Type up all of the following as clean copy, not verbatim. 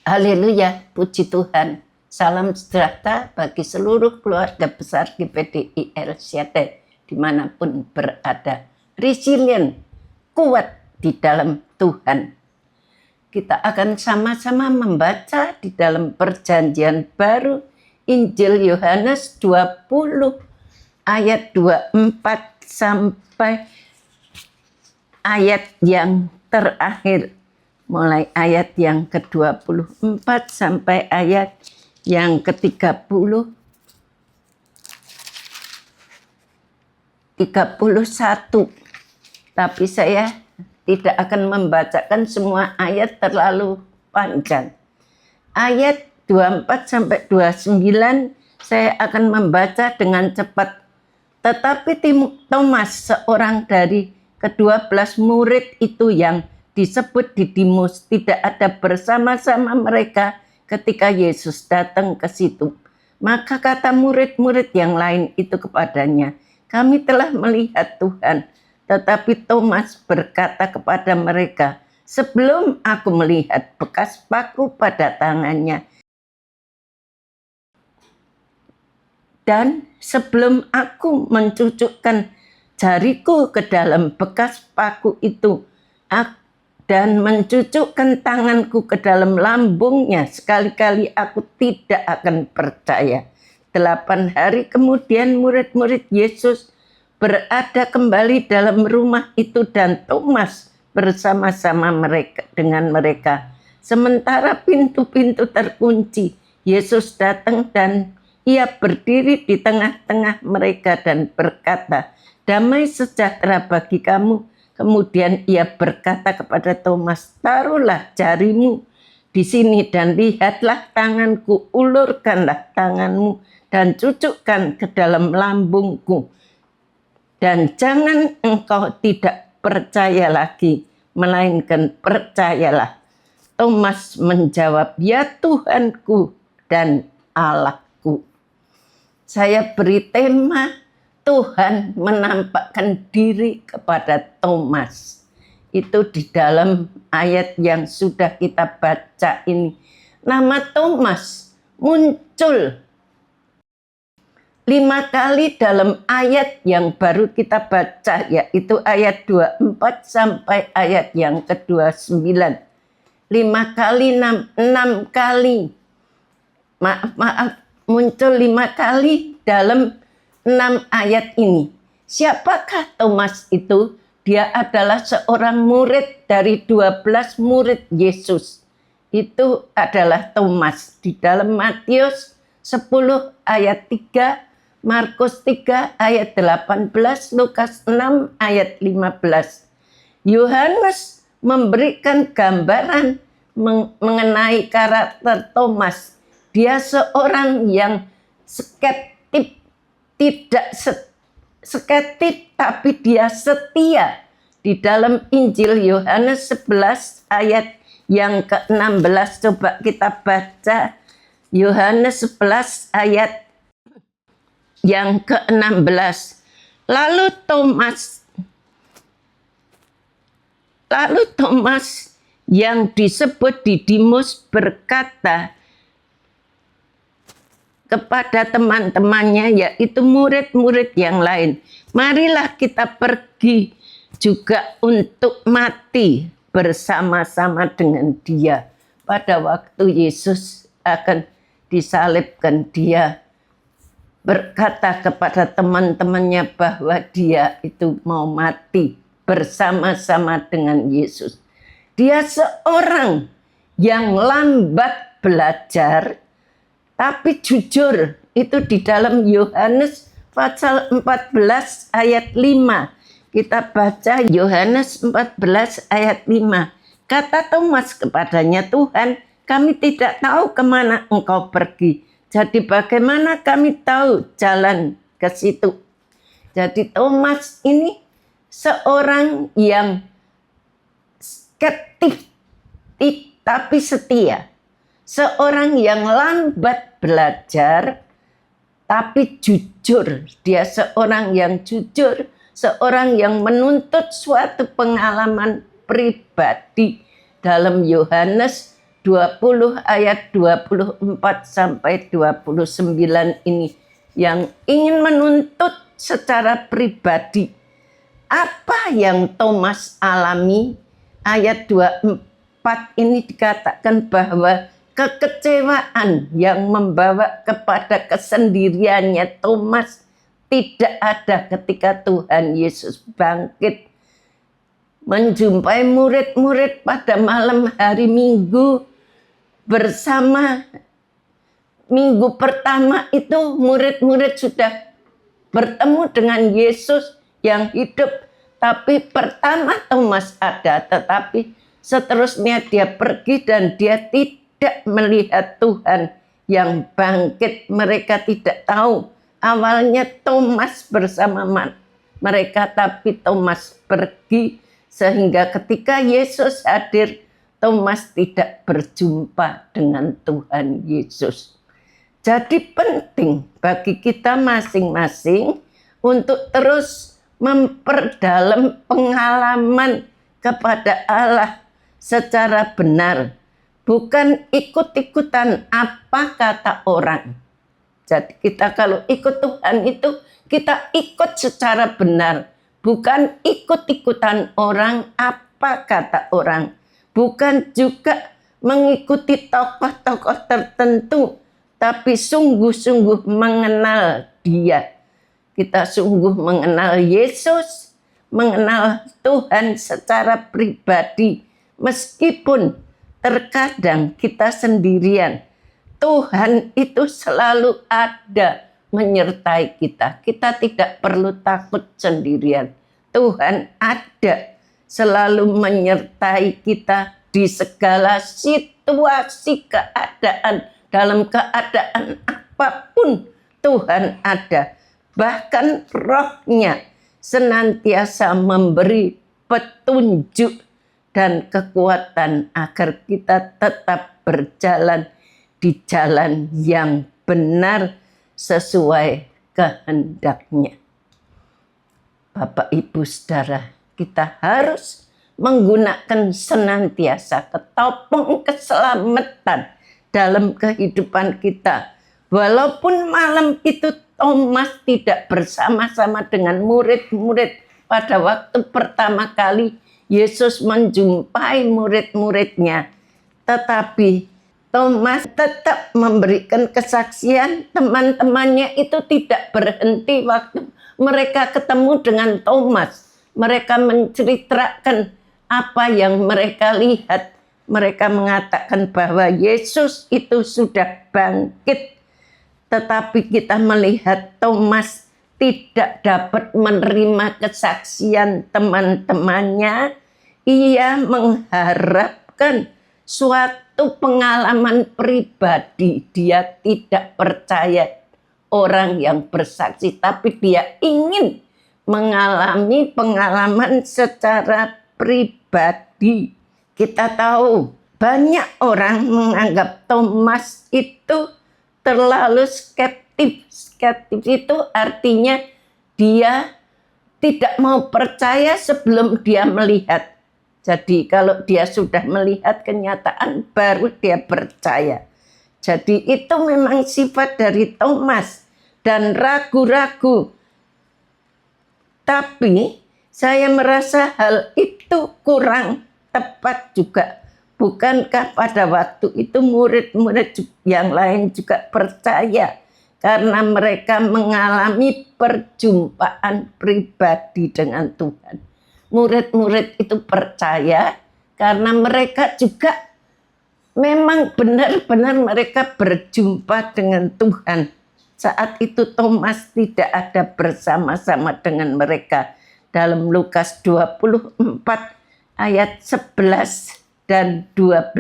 Haleluya, puji Tuhan. Salam sejahtera bagi seluruh keluarga besar GPDI El Shaddai dimanapun berada. Resilient, kuat di dalam Tuhan. Kita akan sama-sama membaca di dalam perjanjian baru Injil Yohanes 20 ayat 24 sampai ayat yang terakhir. Mulai ayat yang ke-24 sampai ayat yang ke-30, 31. Tapi saya tidak akan membacakan semua ayat terlalu panjang. Ayat 24 sampai 29 saya akan membaca dengan cepat. Tetapi Thomas, seorang dari ke-12 murid itu yang disebut Didimus, tidak ada bersama-sama mereka ketika Yesus datang ke situ. Maka kata murid-murid yang lain itu kepadanya, "Kami telah melihat Tuhan." Tetapi Thomas berkata kepada mereka, "Sebelum aku melihat bekas paku pada tangannya, dan sebelum aku mencucukkan jariku ke dalam bekas paku itu, dan mencucukkan tanganku ke dalam lambungnya, sekali-kali aku tidak akan percaya." 8 hari kemudian murid-murid Yesus berada kembali dalam rumah itu dan Thomas bersama-sama dengan mereka. Sementara pintu-pintu terkunci, Yesus datang dan ia berdiri di tengah-tengah mereka dan berkata, "Damai sejahtera bagi kamu." Kemudian ia berkata kepada Thomas, "Taruhlah jarimu di sini dan lihatlah tanganku, ulurkanlah tanganmu dan cucukkan ke dalam lambungku. Dan jangan engkau tidak percaya lagi, melainkan percayalah." Thomas menjawab, "Ya Tuhanku dan Allahku." Saya beri tema, Tuhan menampakkan diri kepada Thomas. Itu di dalam ayat yang sudah kita baca ini. Nama Thomas muncul 5 kali dalam ayat yang baru kita baca, yaitu ayat 24 sampai ayat yang ke-29. 5 kali, 6 kali. Muncul 5 kali dalam 6 ayat ini. Siapakah Thomas itu? Dia adalah seorang murid dari 12 murid Yesus. Itu adalah Thomas. Di dalam Matius 10 ayat 3, Markus 3 ayat 18, Lukas 6 ayat 15. Yohanes memberikan gambaran mengenai karakter Thomas. Dia seorang yang skeptik, tidak skeptik tapi dia setia. Di dalam Injil Yohanes 11 ayat yang ke-16, coba kita baca Yohanes 11 ayat yang ke-16. Lalu Thomas yang disebut Didimus berkata kepada teman-temannya, yaitu murid-murid yang lain, "Marilah kita pergi juga untuk mati bersama-sama dengan dia." Pada waktu Yesus akan disalibkan, dia berkata kepada teman-temannya bahwa dia itu mau mati bersama-sama dengan Yesus. Dia seorang yang lambat belajar, tapi jujur. Itu di dalam Yohanes pasal 14 ayat 5. Kita baca Yohanes 14 ayat 5. Kata Thomas kepadanya, "Tuhan, kami tidak tahu kemana engkau pergi. Jadi bagaimana kami tahu jalan ke situ?" Jadi Thomas ini seorang yang skeptik tapi setia. Seorang yang lambat belajar, tapi jujur. Dia seorang yang jujur, seorang yang menuntut suatu pengalaman pribadi. Dalam Yohanes 20 ayat 24 sampai 29 ini yang ingin menuntut secara pribadi apa yang Thomas alami. Ayat 24 ini dikatakan bahwa kekecewaan yang membawa kepada kesendiriannya Thomas tidak ada ketika Tuhan Yesus bangkit menjumpai murid-murid pada malam hari Minggu bersama. Minggu pertama itu murid-murid sudah bertemu dengan Yesus yang hidup. Tapi pertama Thomas ada, tetapi seterusnya dia pergi dan dia tidak melihat Tuhan yang bangkit. Mereka tidak tahu. Awalnya Thomas bersama mereka, tapi Thomas pergi. Sehingga ketika Yesus hadir, Thomas tidak berjumpa dengan Tuhan Yesus. Jadi penting bagi kita masing-masing untuk terus memperdalam pengalaman kepada Allah secara benar. Bukan ikut-ikutan apa kata orang. Jadi kita kalau ikut Tuhan itu kita ikut secara benar. Bukan ikut-ikutan orang apa kata orang. Bukan juga mengikuti tokoh-tokoh tertentu. Tapi sungguh-sungguh mengenal Dia. Kita sungguh mengenal Yesus, mengenal Tuhan secara pribadi. Meskipun terkadang kita sendirian, Tuhan itu selalu ada menyertai kita. Kita tidak perlu takut sendirian. Tuhan ada selalu menyertai kita di segala situasi keadaan. Dalam keadaan apapun Tuhan ada. Bahkan rohnya senantiasa memberi petunjuk dan kekuatan agar kita tetap berjalan di jalan yang benar sesuai kehendaknya. Bapak, Ibu, Saudara, kita harus menggunakan senantiasa ketopong keselamatan dalam kehidupan kita. Walaupun malam itu Thomas tidak bersama-sama dengan murid-murid pada waktu pertama kali Yesus menjumpai murid-muridnya. Tetapi Thomas tetap memberikan kesaksian. Teman-temannya itu tidak berhenti waktu mereka ketemu dengan Thomas. Mereka menceritakan apa yang mereka lihat. Mereka mengatakan bahwa Yesus itu sudah bangkit. Tetapi kita melihat Thomas tidak dapat menerima kesaksian teman-temannya. Ia mengharapkan suatu pengalaman pribadi. Dia tidak percaya orang yang bersaksi, tapi dia ingin mengalami pengalaman secara pribadi. Kita tahu banyak orang menganggap Thomas itu terlalu skeptis. Skeptis itu artinya dia tidak mau percaya sebelum dia melihat. Jadi kalau dia sudah melihat kenyataan baru dia percaya. Jadi itu memang sifat dari Thomas dan ragu-ragu. Tapi saya merasa hal itu kurang tepat juga. Bukankah pada waktu itu murid-murid yang lain juga percaya karena mereka mengalami perjumpaan pribadi dengan Tuhan. Murid-murid itu percaya karena mereka juga memang benar-benar mereka berjumpa dengan Tuhan. Saat itu Thomas tidak ada bersama-sama dengan mereka. Dalam Lukas 24 ayat 11 dan 12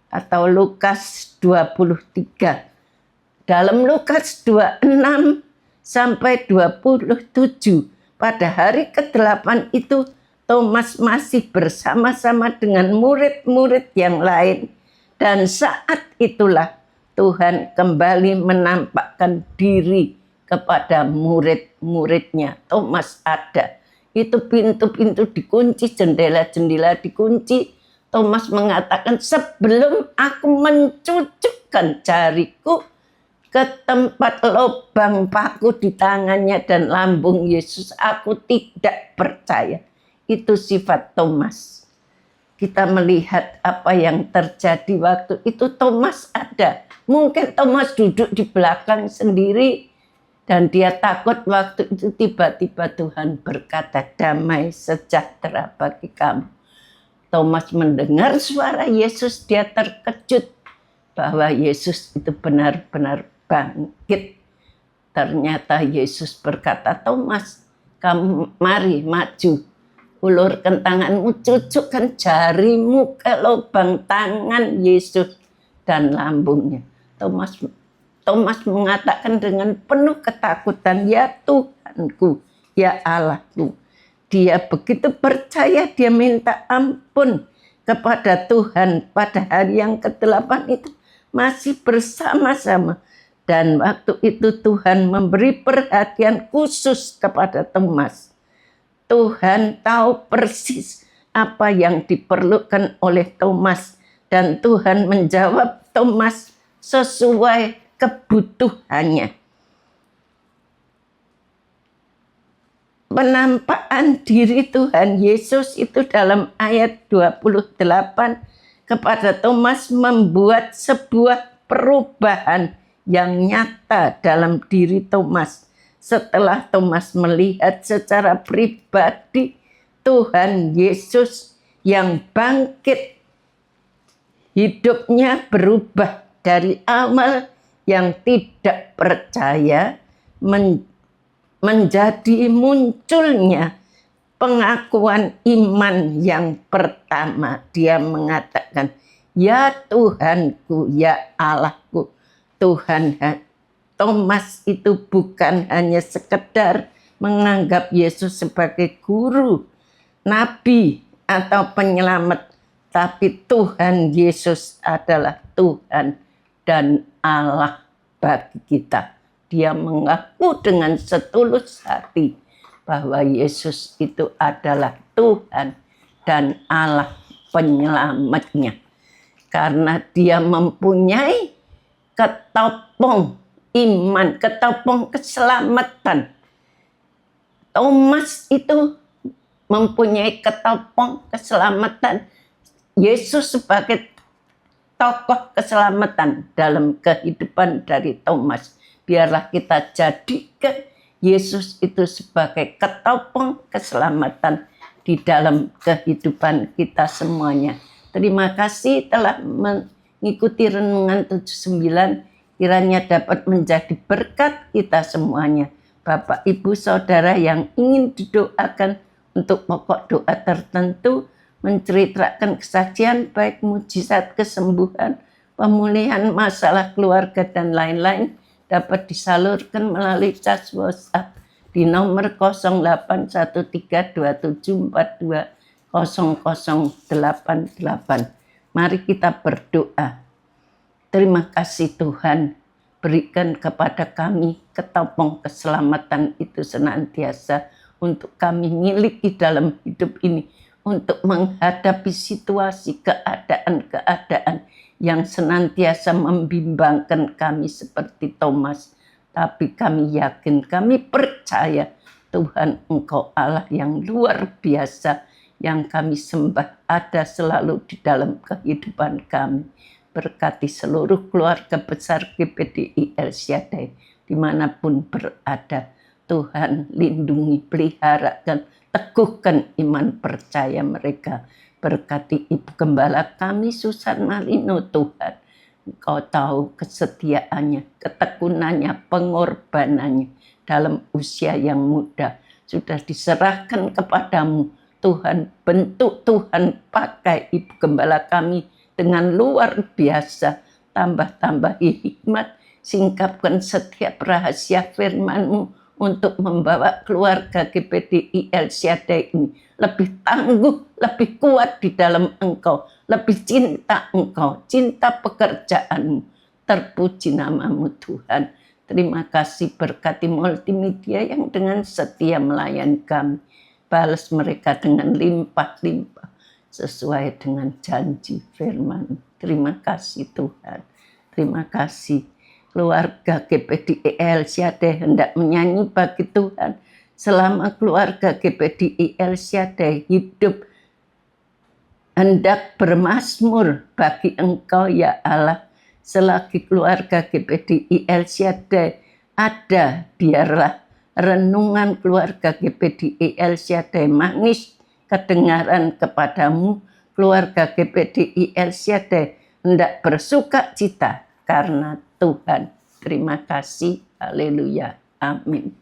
atau Lukas 23. Dalam Lukas 26 sampai 27 pada hari ke-8 itu Thomas masih bersama-sama dengan murid-murid yang lain dan saat itulah Tuhan kembali menampakkan diri kepada murid-muridnya. Thomas ada. Itu pintu-pintu dikunci, jendela-jendela dikunci. Thomas mengatakan, sebelum aku mencucukkan jariku ke tempat lubang paku di tangannya dan lambung Yesus, aku tidak percaya. Itu sifat Thomas. Kita melihat apa yang terjadi waktu itu. Thomas ada. Mungkin Thomas duduk di belakang sendiri dan dia takut. Waktu itu tiba-tiba Tuhan berkata, damai sejahtera bagi kamu. Thomas mendengar suara Yesus, dia terkejut bahwa Yesus itu benar-benar bangkit. Ternyata Yesus berkata, Thomas, kamu mari maju. Ulurkan tanganmu, cucukkan jarimu ke lubang tangan Yesus dan lambungnya. Thomas mengatakan dengan penuh ketakutan, ya Tuhanku, ya Allahku. Dia begitu percaya, dia minta ampun kepada Tuhan pada hari yang ke-8 itu. Masih bersama-sama. Dan waktu itu Tuhan memberi perhatian khusus kepada Thomas. Tuhan tahu persis apa yang diperlukan oleh Thomas. Dan Tuhan menjawab Thomas sesuai kebutuhannya. Penampakan diri Tuhan Yesus itu dalam ayat 28 kepada Thomas membuat sebuah perubahan yang nyata dalam diri Thomas. Setelah Thomas melihat secara pribadi Tuhan Yesus yang bangkit, hidupnya berubah dari awal yang tidak percaya menjadi munculnya pengakuan iman yang pertama. Dia mengatakan, ya Tuhanku, ya Allahku. Tuhan, Thomas itu bukan hanya sekedar menganggap Yesus sebagai guru, nabi, atau penyelamat. Tapi Tuhan Yesus adalah Tuhan dan Allah bagi kita. Dia mengaku dengan setulus hati bahwa Yesus itu adalah Tuhan dan Allah penyelamatnya. Karena dia mempunyai ketopong iman, ketopong keselamatan. Thomas itu mempunyai ketopong keselamatan. Yesus sebagai tokoh keselamatan dalam kehidupan dari Thomas. Biarlah kita jadikan Yesus itu sebagai ketopong keselamatan di dalam kehidupan kita semuanya. Terima kasih telah mengikuti renungan 79. Kiranya dapat menjadi berkat kita semuanya. Bapak, Ibu, Saudara yang ingin didoakan untuk pokok doa tertentu, menceritakan kesaksian baik mujizat kesembuhan, pemulihan masalah keluarga dan lain-lain, dapat disalurkan melalui cas WhatsApp di nomor 081327420088. Mari kita berdoa. Terima kasih Tuhan, berikan kepada kami ketopong keselamatan itu senantiasa untuk kami miliki dalam hidup ini, untuk menghadapi situasi keadaan-keadaan yang senantiasa membimbangkan kami seperti Thomas. Tapi kami yakin, kami percaya Tuhan Engkau Allah yang luar biasa, yang kami sembah ada selalu di dalam kehidupan kami. Berkati seluruh keluarga besar GPDI El Shaddai dimanapun berada. Tuhan lindungi, pelihara, dan teguhkan iman percaya mereka. Berkati Ibu Gembala kami Susan Malino Tuhan. Engkau tahu kesetiaannya, ketekunannya, pengorbanannya dalam usia yang muda. Sudah diserahkan kepadamu. Tuhan bentuk, Tuhan pakai Ibu Gembala kami dengan luar biasa. Tambah-tambahi hikmat, singkapkan setiap rahasia firman-Mu untuk membawa keluarga GPDI El Shaddai ini lebih tangguh, lebih kuat di dalam Engkau, lebih cinta Engkau, cinta pekerjaan-Mu. Terpuji nama-Mu Tuhan. Terima kasih berkati multimedia yang dengan setia melayani kami. Balas mereka dengan limpah-limpah. sesuai dengan janji firman. Terima kasih Tuhan. Terima kasih. Keluarga GPDI El-Shaddai hendak menyanyi bagi Tuhan. Selama keluarga GPDI El-Shaddai hidup, hendak bermazmur bagi Engkau ya Allah. Selagi keluarga GPDI El-Shaddai ada, biarlah renungan keluarga GPDI El-Shaddai manis kedengaran kepadamu. Keluarga GPDI El-Shaddai hendak bersuka cita karena Tuhan. Terima kasih. Haleluya. Amin.